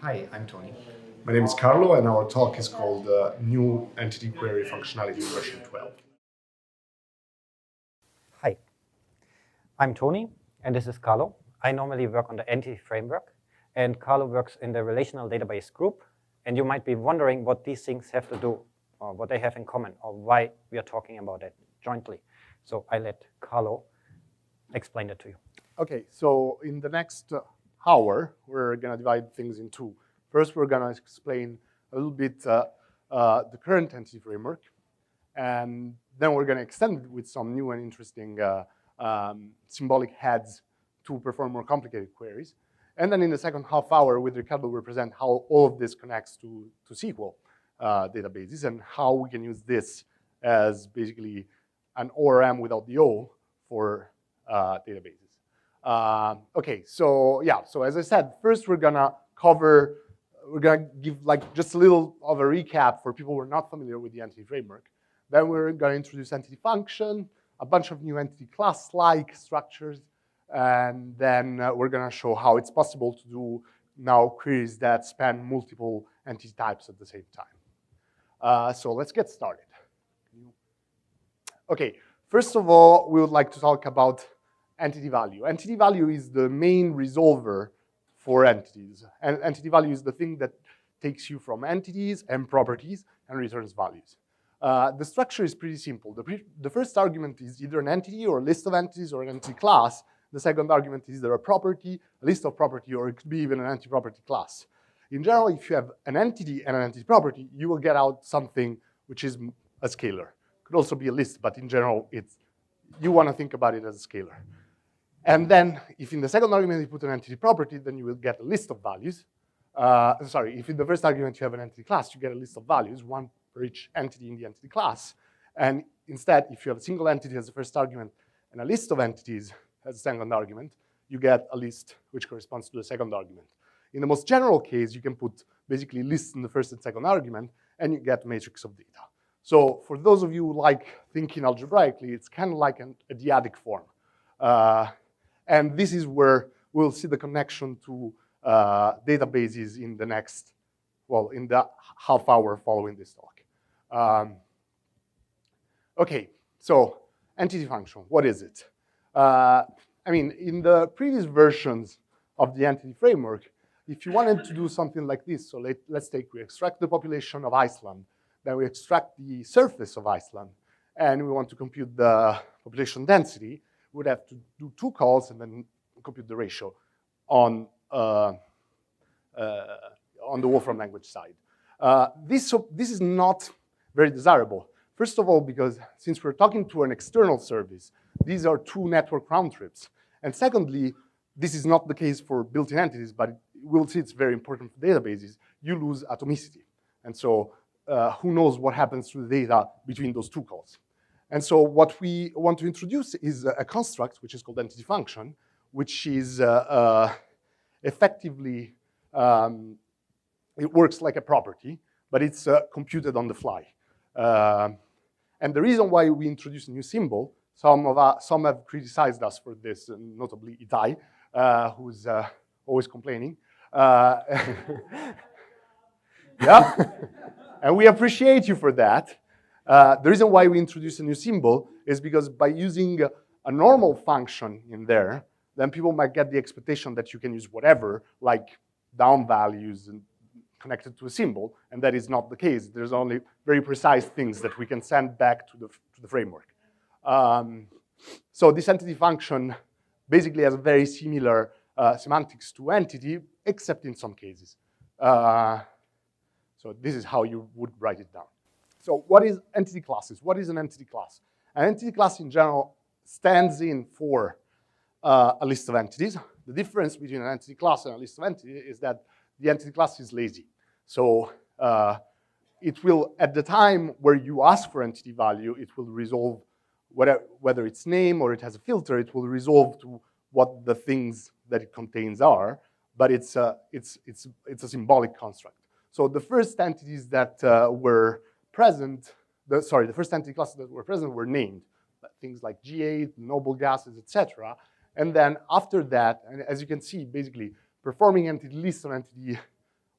Hi, I'm Toni. My name is Carlo, and our talk is called New Entity Query Functionality version 12. Hi, I'm Toni, and this is Carlo. I normally work on the entity framework, and Carlo works in the relational database group. And you might be wondering what these things have to do, or what they have in common, or why we are talking about it jointly. So I let Carlo explain it to you. Okay, so in the next hour, we're going to divide things in two. First, we're going to explain a little bit the current entity framework, and then we're going to extend it with some new and interesting symbolic heads to perform more complicated queries. And then in the second half hour, with Ricardo, we'll present how all of this connects to SQL databases and how we can use this as basically an ORM without the O for databases. Okay, so yeah, so as I said, first we're gonna give like just a little of a recap for people who are not familiar with the entity framework. Then we're gonna introduce entity function, a bunch of new entity class-like structures, and then we're gonna show how it's possible to do now queries that span multiple entity types at the same time. So let's get started. Okay, first of all, we would like to talk about entity value. Entity value is the main resolver for entities. And entity value is the thing that takes you from entities and properties and returns values. The structure is pretty simple. The first argument is either an entity or a list of entities or an entity class. The second argument is either a property, a list of property, or it could be even an entity property class. In general, if you have an entity and an entity property, you will get out something which is a scalar. It could also be a list, but in general, you want to think about it as a scalar. And then, if in the second argument you put an entity property, then you will get a list of values. If in the first argument you have an entity class, you get a list of values, one for each entity in the entity class. And instead, if you have a single entity as the first argument and a list of entities as the second argument, you get a list which corresponds to the second argument. In the most general case, you can put basically lists in the first and second argument, and you get a matrix of data. So for those of you who like thinking algebraically, it's kind of like a dyadic form. And this is where we'll see the connection to databases in the next, in the half hour following this talk. Okay, so entity function, what is it? In the previous versions of the entity framework, if you wanted to do something like this, so let's take, we extract the population of Iceland, then we extract the surface of Iceland, and we want to compute the population density, we would have to do two calls and then compute the ratio on the Wolfram language side. This is not very desirable. First of all, because since we're talking to an external service, these are two network round trips. And secondly, this is not the case for built-in entities, but we'll see it's very important for databases. You lose atomicity. And so who knows what happens to the data between those two calls. And so what we want to introduce is a construct, which is called entity function, which is effectively, it works like a property, but it's computed on the fly. And the reason why we introduce a new symbol, some have criticized us for this, notably Itai, who's always complaining. Yeah, and we appreciate you for that. The reason why we introduce a new symbol is because by using a normal function in there, then people might get the expectation that you can use whatever, like down values and connected to a symbol, and that is not the case. There's only very precise things that we can send back to the framework. So this entity function basically has very similar semantics to entity, except in some cases. So this is how you would write it down. So what is entity classes? What is an entity class? An entity class in general stands in for a list of entities. The difference between an entity class and a list of entities is that the entity class is lazy. So it will, at the time where you ask for entity value, it will resolve whether it's name or it has a filter, it will resolve to what the things that it contains are, but it's a symbolic construct. So the first entities that were present, the first entity classes that were present were named. Things like G8, noble gases, etc. And then after that, and as you can see, basically performing entity list on entity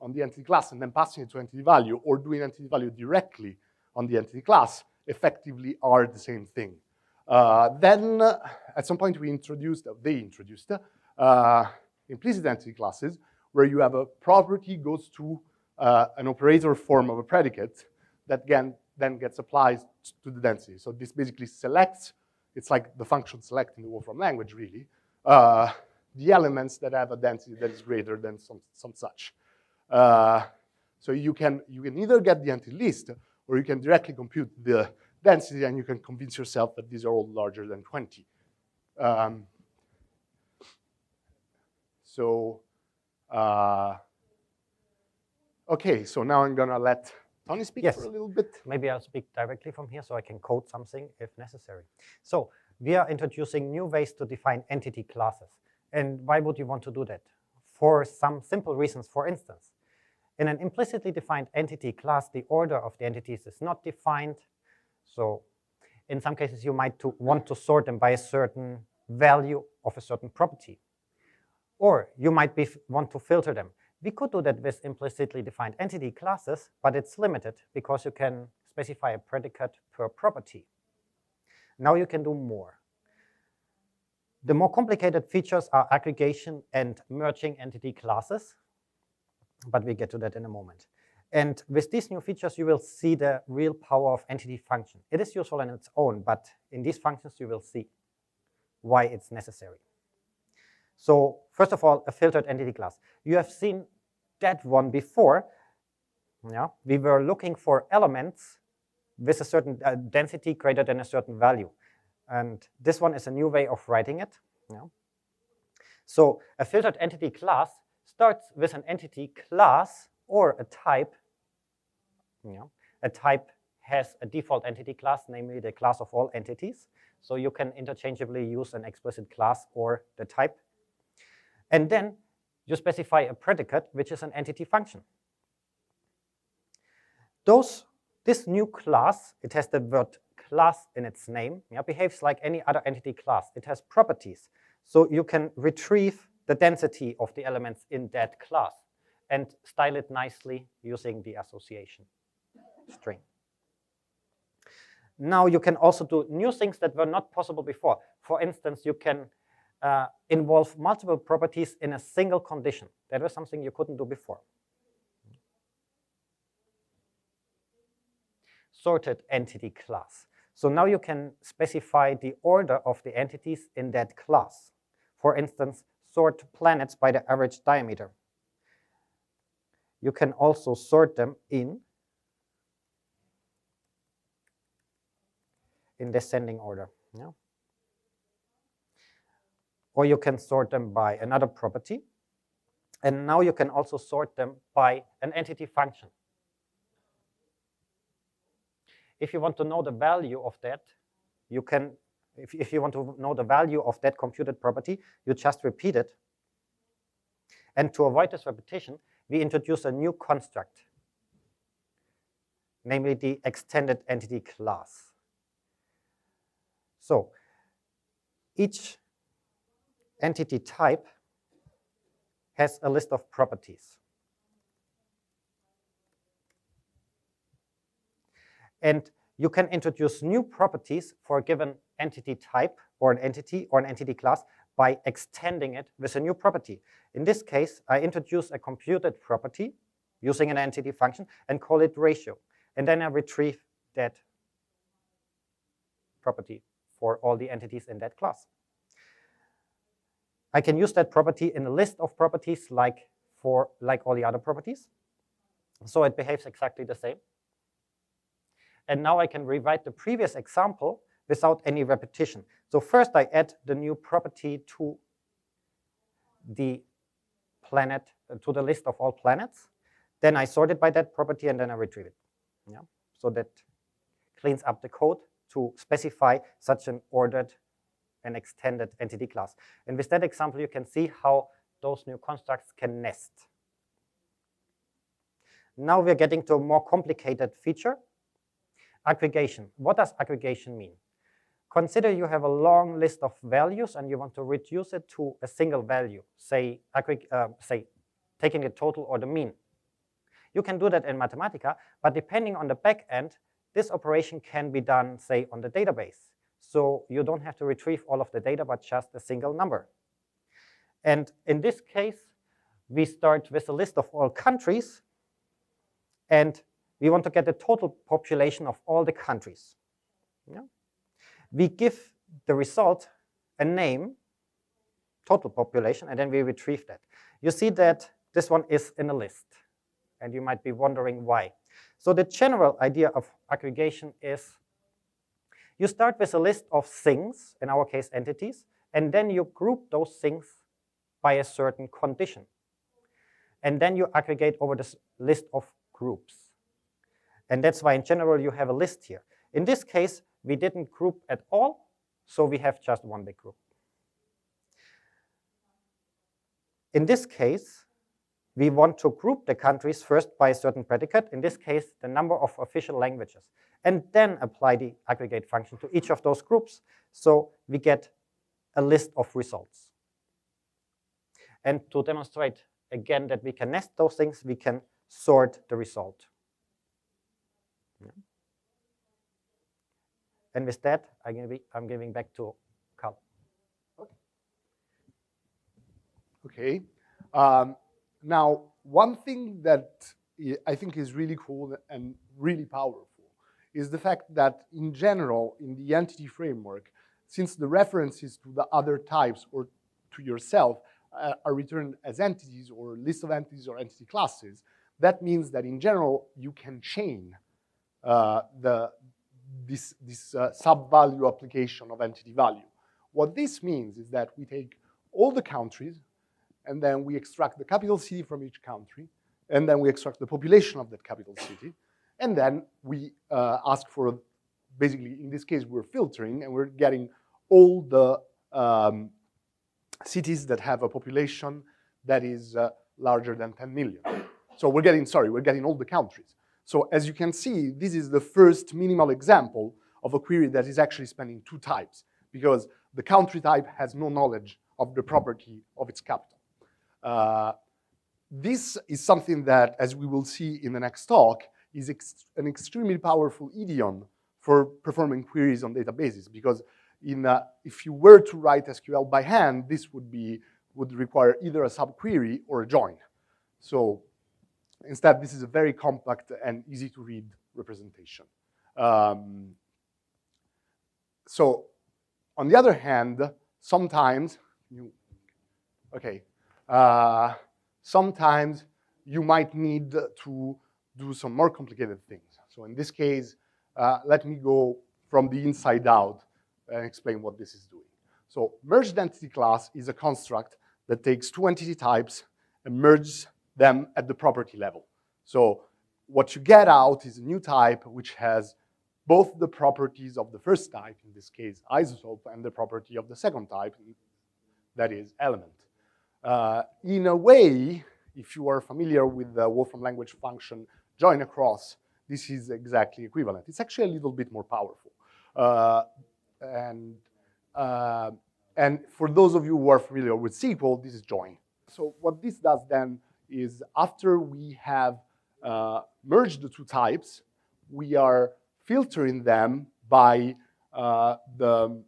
on the entity class and then passing it to entity value, or doing entity value directly on the entity class, effectively are the same thing. Then, at some point, they introduced implicit entity classes, where you have a property goes to an operator form of a predicate that then gets applied to the density. So this basically selects, it's like the function select in the Wolfram language, really, the elements that have a density that is greater than some such. So you can either get the entity list, or you can directly compute the density, and you can convince yourself that these are all larger than 20. Okay, so now I'm gonna let Toni speak for a little bit. Maybe I'll speak directly from here so I can code something if necessary. So we are introducing new ways to define entity classes. And why would you want to do that? For some simple reasons. For instance, in an implicitly defined entity class, the order of the entities is not defined. So in some cases, you might want to sort them by a certain value of a certain property. Or you might want to filter them. We could do that with implicitly defined entity classes, but it's limited because you can specify a predicate per property. Now you can do more. The more complicated features are aggregation and merging entity classes, but we'll get to that in a moment. And with these new features, you will see the real power of entity function. It is useful on its own, but in these functions, you will see why it's necessary. So first of all, a filtered entity class. You have seen that one before. Yeah, we were looking for elements with a certain density greater than a certain value. And this one is a new way of writing it. Yeah. So a filtered entity class starts with an entity class or a type. Yeah. A type has a default entity class, namely the class of all entities. So you can interchangeably use an explicit class or the type. And then you specify a predicate, which is an entity function. This new class, it has the word class in its name, yeah, behaves like any other entity class. It has properties. So you can retrieve the density of the elements in that class and style it nicely using the association string. Now you can also do new things that were not possible before. For instance, you can involve multiple properties in a single condition. That was something you couldn't do before. Sorted entity class. So now you can specify the order of the entities in that class. For instance, sort planets by the average diameter. You can also sort them in descending order. Yeah. Or you can sort them by another property. And now you can also sort them by an entity function. If you want to know the value of that, you can, if you want to know the value of that computed property, you just repeat it. And to avoid this repetition, we introduce a new construct, namely the extended entity class. So each entity type has a list of properties. And you can introduce new properties for a given entity type or an entity class by extending it with a new property. In this case, I introduce a computed property using an entity function and call it ratio. And then I retrieve that property for all the entities in that class. I can use that property in a list of properties like all the other properties. So it behaves exactly the same. And now I can rewrite the previous example without any repetition. So first I add the new property to the planet, to the list of all planets. Then I sort it by that property and then I retrieve it. Yeah? So that cleans up the code to specify such an ordered and extended entity class. And with that example, you can see how those new constructs can nest. Now we're getting to a more complicated feature. Aggregation. What does aggregation mean? Consider you have a long list of values and you want to reduce it to a single value, say taking the total or the mean. You can do that in Mathematica, but depending on the back end, this operation can be done, say, on the database. So you don't have to retrieve all of the data, but just a single number. And in this case, we start with a list of all countries, and we want to get the total population of all the countries. Yeah? We give the result a name, total population, and then we retrieve that. You see that this one is in a list, and you might be wondering why. So the general idea of aggregation is you start with a list of things, in our case entities, and then you group those things by a certain condition. And then you aggregate over this list of groups. And that's why in general you have a list here. In this case, we didn't group at all, so we have just one big group. In this case, we want to group the countries first by a certain predicate, in this case, the number of official languages, and then apply the aggregate function to each of those groups. So we get a list of results. And to demonstrate again that we can nest those things, we can sort the result. Yeah. And with that, I'm giving back to Carlo. Okay. Now, one thing that I think is really cool and really powerful is the fact that in general, in the entity framework, since the references to the other types or to yourself are returned as entities or list of entities or entity classes, that means that in general, you can chain this sub-value application of entity value. What this means is that we take all the countries, and then we extract the capital city from each country, and then we extract the population of that capital city, and then we ask for, basically, in this case, we're filtering, and we're getting all the cities that have a population that is larger than 10 million. So we're getting all the countries. So as you can see, this is the first minimal example of a query that is actually spanning two types, because the country type has no knowledge of the property of its capital. This is something that, as we will see in the next talk, is an extremely powerful idiom for performing queries on databases, because if you were to write SQL by hand, this would require either a subquery or a join. So instead, this is a very compact and easy to read representation. So on the other hand, sometimes sometimes you might need to do some more complicated things. So in this case, let me go from the inside out and explain what this is doing. So merged entity class is a construct that takes two entity types and merges them at the property level. So what you get out is a new type which has both the properties of the first type, in this case isotope, and the property of the second type, that is element. In a way, if you are familiar with the Wolfram language function join across, this is exactly equivalent. It's actually a little bit more powerful. And for those of you who are familiar with SQL, this is join. So what this does then is after we have merged the two types, we are filtering them by the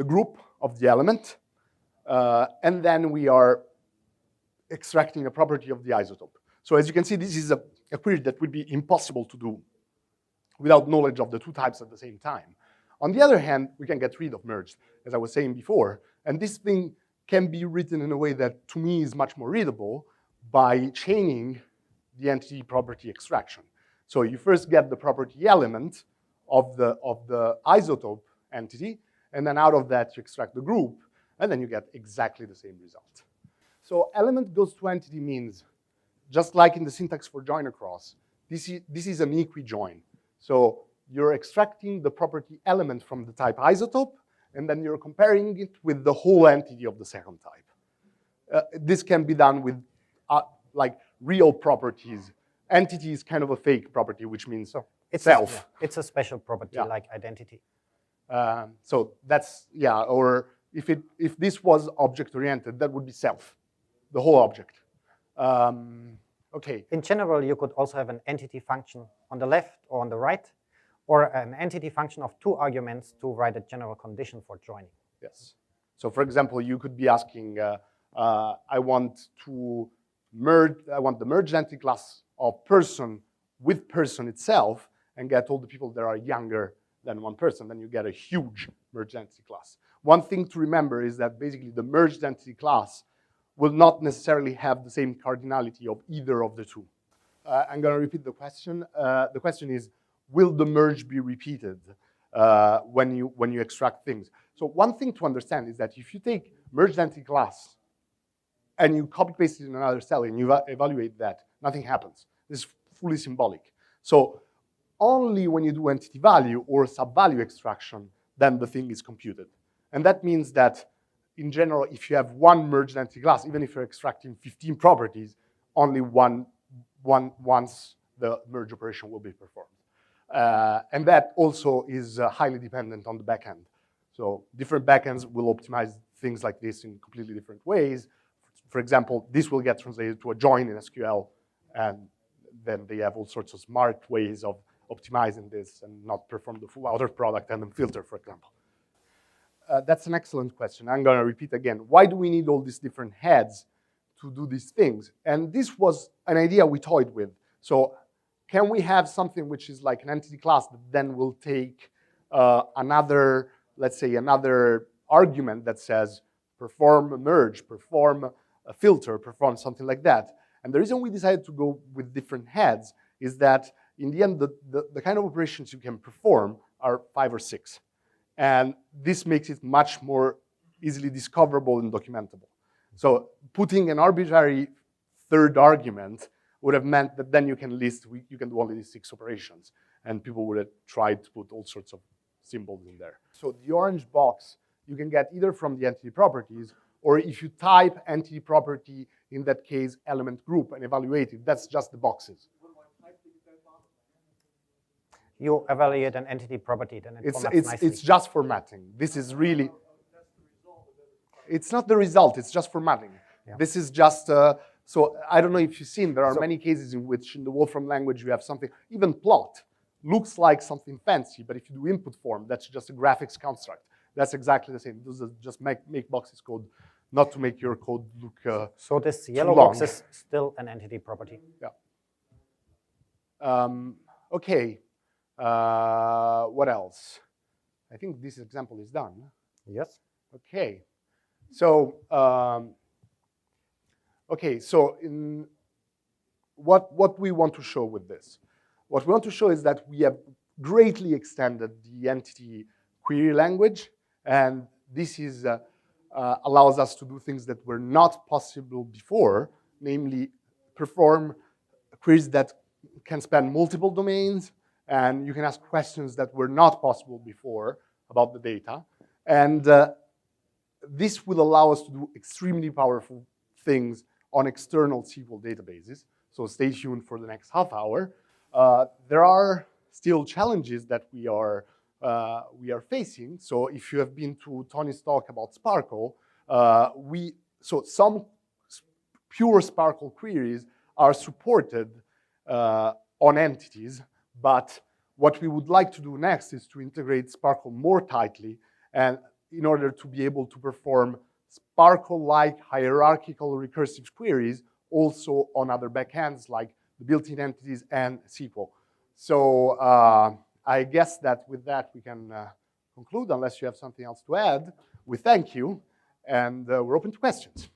group of the element, and then we are extracting a property of the isotope. So as you can see, this is a query that would be impossible to do without knowledge of the two types at the same time. On the other hand, we can get rid of merged, as I was saying before, and this thing can be written in a way that, to me, is much more readable by chaining the entity property extraction. So you first get the property element of the isotope entity, and then out of that you extract the group, and then you get exactly the same result. So element goes to entity means, just like in the syntax for join across, this is an equi-join. So you're extracting the property element from the type isotope, and then you're comparing it with the whole entity of the second type. This can be done with like real properties. Entity is kind of a fake property, which means it's self. It's a special property like identity. So that's, or if this was object-oriented, that would be self, the whole object. Okay. In general, you could also have an entity function on the left or on the right, or an entity function of 2 arguments to write a general condition for joining. Yes. So for example, you could be asking, I want the merged entity class of person with person itself and get all the people that are younger than one person. Then you get a huge merged entity class. One thing to remember is that basically the merged entity class will not necessarily have the same cardinality of either of the two. I'm going to repeat the question. The question is, will the merge be repeated when you extract things? So one thing to understand is that if you take merged entity class and you copy paste it in another cell and you evaluate that, nothing happens. This is fully symbolic. So only when you do entity value or sub-value extraction, then the thing is computed. And that means that in general, if you have one merged entity class, even if you're extracting 15 properties, only once the merge operation will be performed. And that also is highly dependent on the backend. So different backends will optimize things like this in completely different ways. For example, this will get translated to a join in SQL, and then they have all sorts of smart ways of optimizing this and not perform the full outer product and then filter, for example. That's an excellent question. I'm going to repeat again. Why do we need all these different heads to do these things? And this was an idea we toyed with. So can we have something which is like an entity class that then will take another, let's say, another argument that says perform a merge, perform a filter, perform something like that? And the reason we decided to go with different heads is that in the end, the kind of operations you can perform are 5 or 6. And this makes it much more easily discoverable and documentable. So putting an arbitrary third argument would have meant that then you can do only these 6 operations. And people would have tried to put all sorts of symbols in there. So the orange box you can get either from the entity properties, or if you type entity property, in that case, element group, and evaluate it, that's just the boxes. You evaluate an entity property, then it's just formatting. This is really, it's not the result, it's just formatting. Yeah. This is just, so I don't know if you've seen, there are many cases in which in the Wolfram language you have something, even plot looks like something fancy, but if you do input form, that's just a graphics construct. That's exactly the same. This is just make boxes code, not to make your code look so this yellow box is still an entity property. Yeah. Okay. What else? I think this example is done. Yes. Okay. So, in what we want to show with this? What we want to show is that we have greatly extended the entity query language, and this is allows us to do things that were not possible before, namely perform queries that can span multiple domains, and you can ask questions that were not possible before about the data. And this will allow us to do extremely powerful things on external SQL databases. So stay tuned for the next half hour. There are still challenges that we are facing. So if you have been to Toni's talk about Sparkle, so some pure Sparkle queries are supported on entities, but what we would like to do next is to integrate Sparkle more tightly, and in order to be able to perform Sparkle-like hierarchical recursive queries also on other backends like the built-in entities and SQL. So I guess that with that we can conclude, unless you have something else to add. We thank you, and we're open to questions.